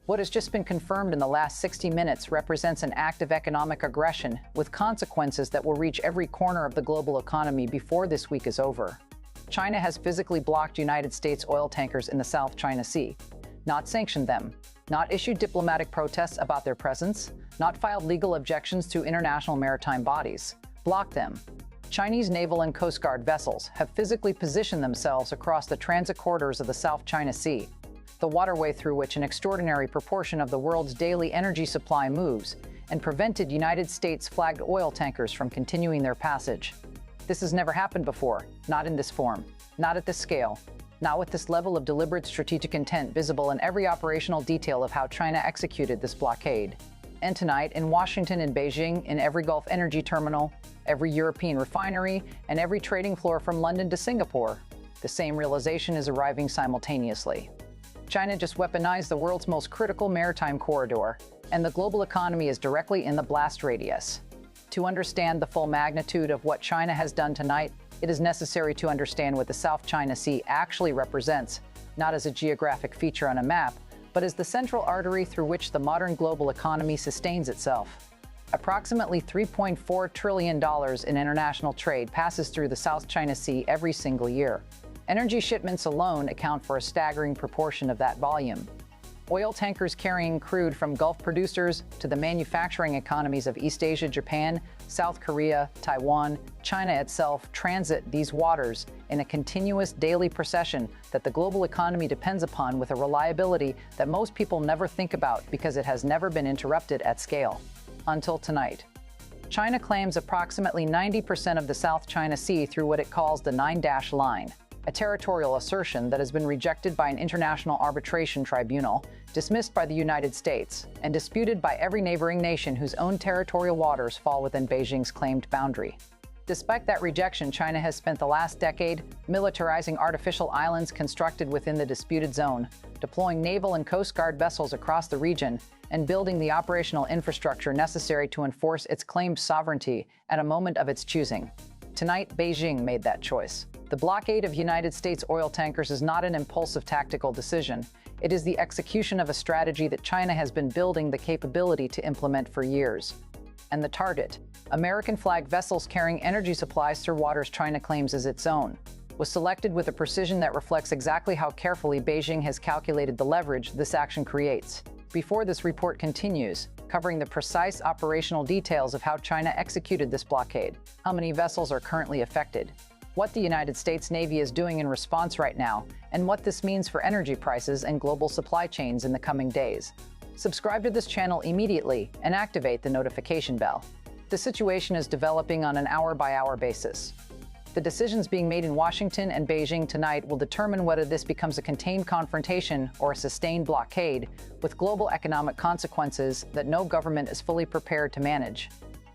What has just been confirmed in the last 60 minutes represents an act of economic aggression with consequences that will reach every corner of the global economy before this week is over. China has physically blocked United States oil tankers in the South China Sea, not sanctioned them, not issued diplomatic protests about their presence, not filed legal objections to international maritime bodies. Blocked them. Chinese naval and Coast Guard vessels have physically positioned themselves across the transit corridors of the South China Sea, the waterway through which an extraordinary proportion of the world's daily energy supply moves, and prevented United States-flagged oil tankers from continuing their passage. This has never happened before, not in this form, not at this scale, not with this level of deliberate strategic intent visible in every operational detail of how China executed this blockade. And tonight, in Washington and Beijing, in every Gulf energy terminal, every European refinery, and every trading floor from London to Singapore, the same realization is arriving simultaneously. China just weaponized the world's most critical maritime corridor, and the global economy is directly in the blast radius. To understand the full magnitude of what China has done tonight, it is necessary to understand what the South China Sea actually represents, not as a geographic feature on a map, but as the central artery through which the modern global economy sustains itself. Approximately $3.4 trillion in international trade passes through the South China Sea every single year. Energy shipments alone account for a staggering proportion of that volume. Oil tankers carrying crude from Gulf producers to the manufacturing economies of East Asia, Japan, South Korea, Taiwan, China itself transit these waters in a continuous daily procession that the global economy depends upon with a reliability that most people never think about because it has never been interrupted at scale. Until tonight. China claims approximately 90% of the South China Sea through what it calls the Nine-Dash Line, a territorial assertion that has been rejected by an international arbitration tribunal, dismissed by the United States, and disputed by every neighboring nation whose own territorial waters fall within Beijing's claimed boundary. Despite that rejection, China has spent the last decade militarizing artificial islands constructed within the disputed zone, deploying naval and Coast Guard vessels across the region, and building the operational infrastructure necessary to enforce its claimed sovereignty at a moment of its choosing. Tonight, Beijing made that choice. The blockade of United States oil tankers is not an impulsive tactical decision. It is the execution of a strategy that China has been building the capability to implement for years. And the target, American-flagged vessels carrying energy supplies through waters China claims as its own, was selected with a precision that reflects exactly how carefully Beijing has calculated the leverage this action creates. Before this report continues, covering the precise operational details of how China executed this blockade, how many vessels are currently affected, what the United States Navy is doing in response right now, and what this means for energy prices and global supply chains in the coming days. Subscribe to this channel immediately and activate the notification bell. The situation is developing on an hour-by-hour basis. The decisions being made in Washington and Beijing tonight will determine whether this becomes a contained confrontation or a sustained blockade, with global economic consequences that no government is fully prepared to manage.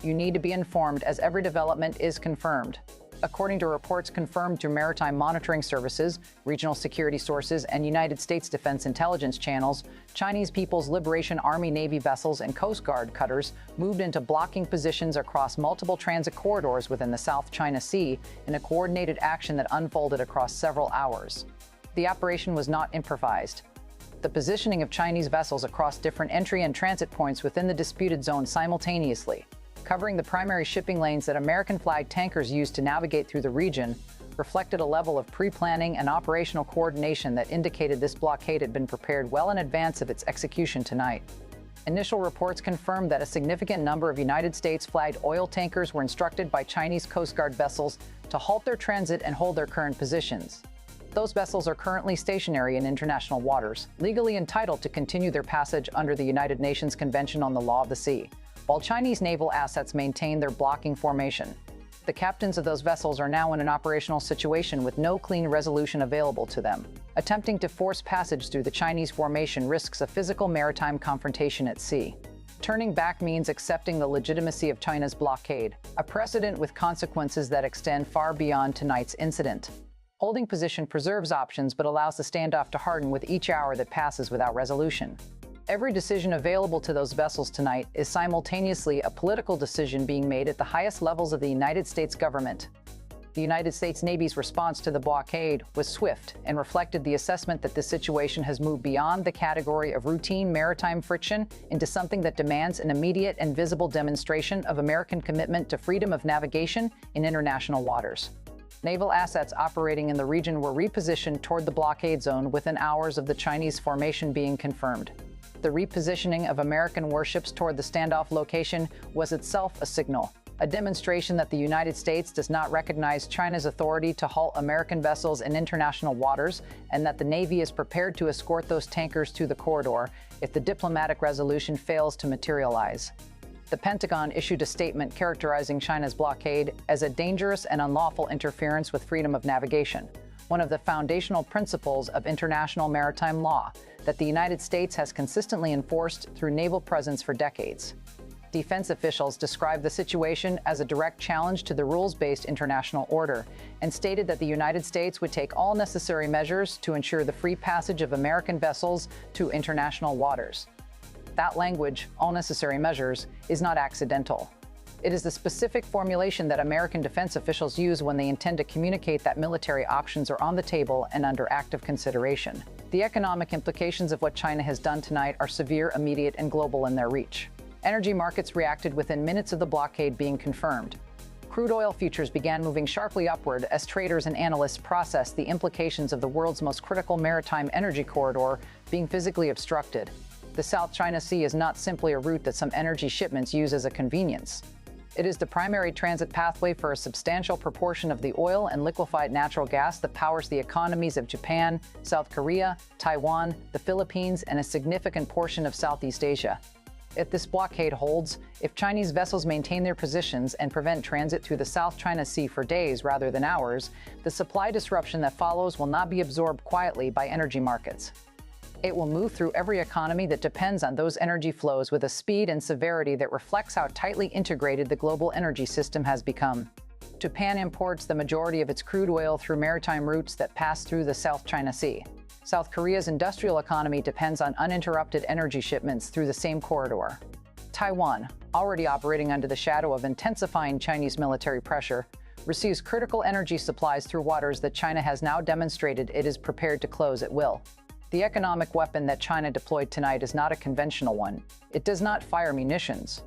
You need to be informed as every development is confirmed. According to reports confirmed through maritime monitoring services, regional security sources, and United States Defense Intelligence channels, Chinese People's Liberation Army Navy vessels and Coast Guard cutters moved into blocking positions across multiple transit corridors within the South China Sea in a coordinated action that unfolded across several hours. The operation was not improvised. The positioning of Chinese vessels across different entry and transit points within the disputed zone simultaneously, covering the primary shipping lanes that American-flagged tankers used to navigate through the region, reflected a level of pre-planning and operational coordination that indicated this blockade had been prepared well in advance of its execution tonight. Initial reports confirmed that a significant number of United States-flagged oil tankers were instructed by Chinese Coast Guard vessels to halt their transit and hold their current positions. Those vessels are currently stationary in international waters, legally entitled to continue their passage under the United Nations Convention on the Law of the Sea, while Chinese naval assets maintain their blocking formation. The captains of those vessels are now in an operational situation with no clean resolution available to them. Attempting to force passage through the Chinese formation risks a physical maritime confrontation at sea. Turning back means accepting the legitimacy of China's blockade, a precedent with consequences that extend far beyond tonight's incident. Holding position preserves options but allows the standoff to harden with each hour that passes without resolution. Every decision available to those vessels tonight is simultaneously a political decision being made at the highest levels of the United States government. The United States Navy's response to the blockade was swift and reflected the assessment that this situation has moved beyond the category of routine maritime friction into something that demands an immediate and visible demonstration of American commitment to freedom of navigation in international waters. Naval assets operating in the region were repositioned toward the blockade zone within hours of the Chinese formation being confirmed. The repositioning of American warships toward the standoff location was itself a signal, a demonstration that the United States does not recognize China's authority to halt American vessels in international waters, and that the Navy is prepared to escort those tankers to the corridor if the diplomatic resolution fails to materialize. The Pentagon issued a statement characterizing China's blockade as a dangerous and unlawful interference with freedom of navigation, one of the foundational principles of international maritime law that the United States has consistently enforced through naval presence for decades. Defense officials described the situation as a direct challenge to the rules-based international order and stated that the United States would take all necessary measures to ensure the free passage of American vessels to international waters. That language, all necessary measures, is not accidental. It is the specific formulation that American defense officials use when they intend to communicate that military options are on the table and under active consideration. The economic implications of what China has done tonight are severe, immediate, and global in their reach. Energy markets reacted within minutes of the blockade being confirmed. Crude oil futures began moving sharply upward as traders and analysts processed the implications of the world's most critical maritime energy corridor being physically obstructed. The South China Sea is not simply a route that some energy shipments use as a convenience. It is the primary transit pathway for a substantial proportion of the oil and liquefied natural gas that powers the economies of Japan, South Korea, Taiwan, the Philippines, and a significant portion of Southeast Asia. If this blockade holds, if Chinese vessels maintain their positions and prevent transit through the South China Sea for days rather than hours, the supply disruption that follows will not be absorbed quietly by energy markets. It will move through every economy that depends on those energy flows with a speed and severity that reflects how tightly integrated the global energy system has become. Japan imports the majority of its crude oil through maritime routes that pass through the South China Sea. South Korea's industrial economy depends on uninterrupted energy shipments through the same corridor. Taiwan, already operating under the shadow of intensifying Chinese military pressure, receives critical energy supplies through waters that China has now demonstrated it is prepared to close at will. The economic weapon that China deployed tonight is not a conventional one. It does not fire munitions.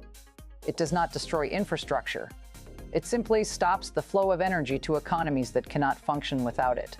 It does not destroy infrastructure. It simply stops the flow of energy to economies that cannot function without it.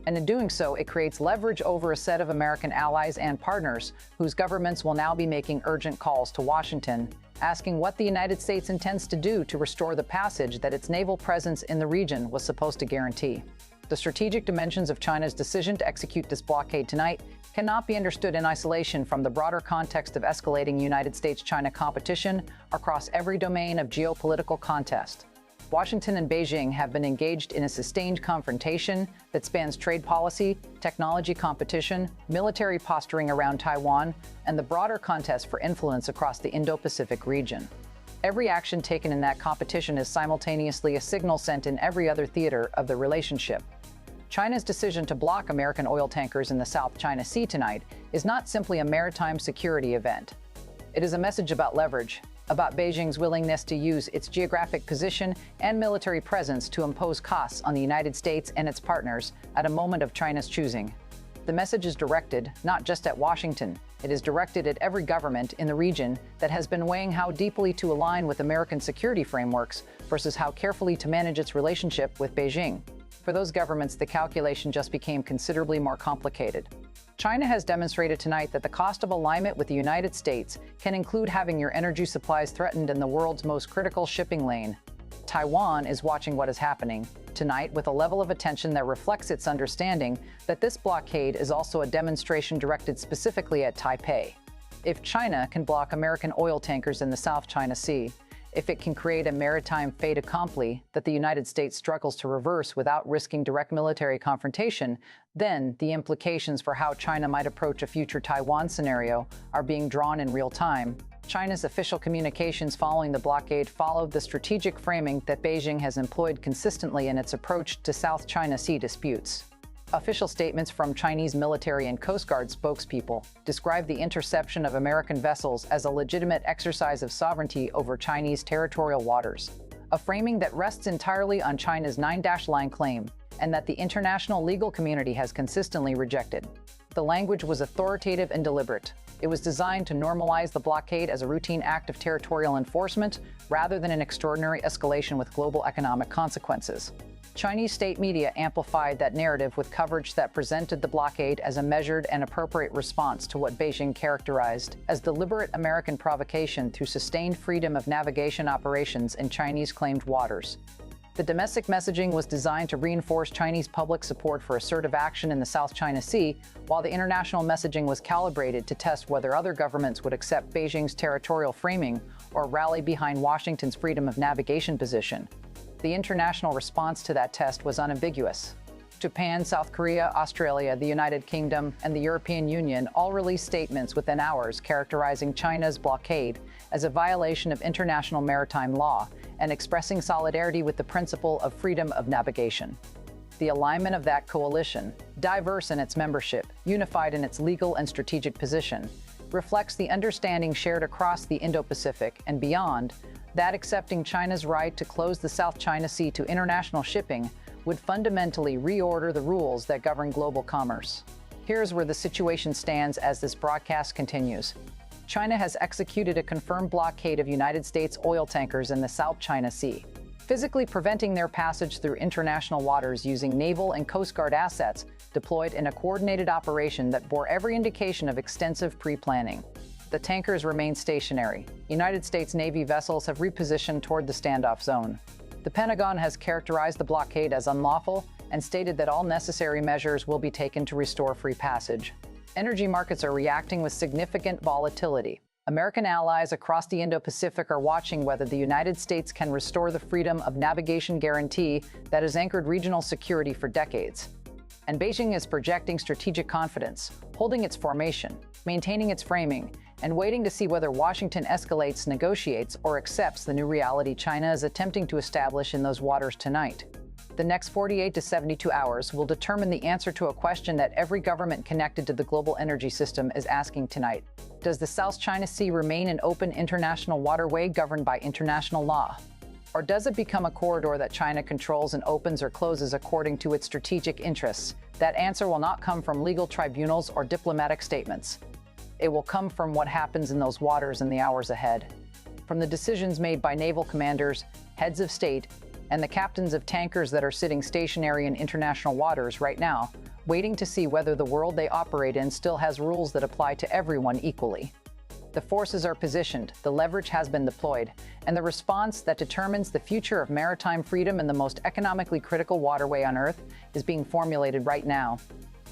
And in doing so, it creates leverage over a set of American allies and partners whose governments will now be making urgent calls to Washington, asking what the United States intends to do to restore the passage that its naval presence in the region was supposed to guarantee. The strategic dimensions of China's decision to execute this blockade tonight cannot be understood in isolation from the broader context of escalating United States-China competition across every domain of geopolitical contest. Washington and Beijing have been engaged in a sustained confrontation that spans trade policy, technology competition, military posturing around Taiwan, and the broader contest for influence across the Indo-Pacific region. Every action taken in that competition is simultaneously a signal sent in every other theater of the relationship. China's decision to block American oil tankers in the South China Sea tonight is not simply a maritime security event. It is a message about leverage, about Beijing's willingness to use its geographic position and military presence to impose costs on the United States and its partners at a moment of China's choosing. The message is directed not just at Washington, it is directed at every government in the region that has been weighing how deeply to align with American security frameworks versus how carefully to manage its relationship with Beijing. For those governments, the calculation just became considerably more complicated. China has demonstrated tonight that the cost of alignment with the United States can include having your energy supplies threatened in the world's most critical shipping lane. Taiwan is watching what is happening tonight with a level of attention that reflects its understanding that this blockade is also a demonstration directed specifically at Taipei. If China can block American oil tankers in the South China Sea, if it can create a maritime fait accompli that the United States struggles to reverse without risking direct military confrontation, then the implications for how China might approach a future Taiwan scenario are being drawn in real time. China's official communications following the blockade followed the strategic framing that Beijing has employed consistently in its approach to South China Sea disputes. Official statements from Chinese military and Coast Guard spokespeople describe the interception of American vessels as a legitimate exercise of sovereignty over Chinese territorial waters. a framing that rests entirely on China's 9-line claim, and that the international legal community has consistently rejected. The language was authoritative and deliberate. It was designed to normalize the blockade as a routine act of territorial enforcement rather than an extraordinary escalation with global economic consequences. Chinese state media amplified that narrative with coverage that presented the blockade as a measured and appropriate response to what Beijing characterized as deliberate American provocation through sustained freedom of navigation operations in Chinese-claimed waters. The domestic messaging was designed to reinforce Chinese public support for assertive action in the South China Sea, while the international messaging was calibrated to test whether other governments would accept Beijing's territorial framing or rally behind Washington's freedom of navigation position. The international response to that test was unambiguous. Japan, South Korea, Australia, the United Kingdom, and the European Union all released statements within hours characterizing China's blockade as a violation of international maritime law and expressing solidarity with the principle of freedom of navigation. The alignment of that coalition, diverse in its membership, unified in its legal and strategic position, reflects the understanding shared across the Indo-Pacific and beyond that accepting China's right to close the South China Sea to international shipping would fundamentally reorder the rules that govern global commerce. Here's where the situation stands as this broadcast continues. China has executed a confirmed blockade of United States oil tankers in the South China Sea, physically preventing their passage through international waters using naval and Coast Guard assets deployed in a coordinated operation that bore every indication of extensive pre-planning. The tankers remain stationary. United States Navy vessels have repositioned toward the standoff zone. The Pentagon has characterized the blockade as unlawful and stated that all necessary measures will be taken to restore free passage. Energy markets are reacting with significant volatility. American allies across the Indo-Pacific are watching whether the United States can restore the freedom of navigation guarantee that has anchored regional security for decades. And Beijing is projecting strategic confidence, holding its formation, maintaining its framing, and waiting to see whether Washington escalates, negotiates, or accepts the new reality China is attempting to establish in those waters tonight. The next 48 to 72 hours will determine the answer to a question that every government connected to the global energy system is asking tonight. Does the South China Sea remain an open international waterway governed by international law? Or does it become a corridor that China controls and opens or closes according to its strategic interests? That answer will not come from legal tribunals or diplomatic statements. It will come from what happens in those waters in the hours ahead. From the decisions made by naval commanders, heads of state, and the captains of tankers that are sitting stationary in international waters right now, waiting to see whether the world they operate in still has rules that apply to everyone equally. The forces are positioned, the leverage has been deployed, and the response that determines the future of maritime freedom in the most economically critical waterway on Earth is being formulated right now.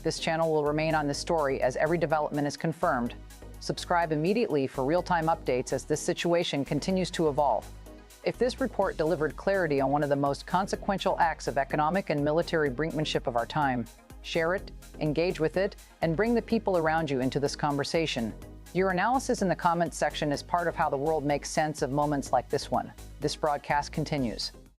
This channel will remain on this story as every development is confirmed. Subscribe immediately for real-time updates as this situation continues to evolve. If this report delivered clarity on one of the most consequential acts of economic and military brinkmanship of our time, share it, engage with it, and bring the people around you into this conversation. Your analysis in the comments section is part of how the world makes sense of moments like this one. This broadcast continues.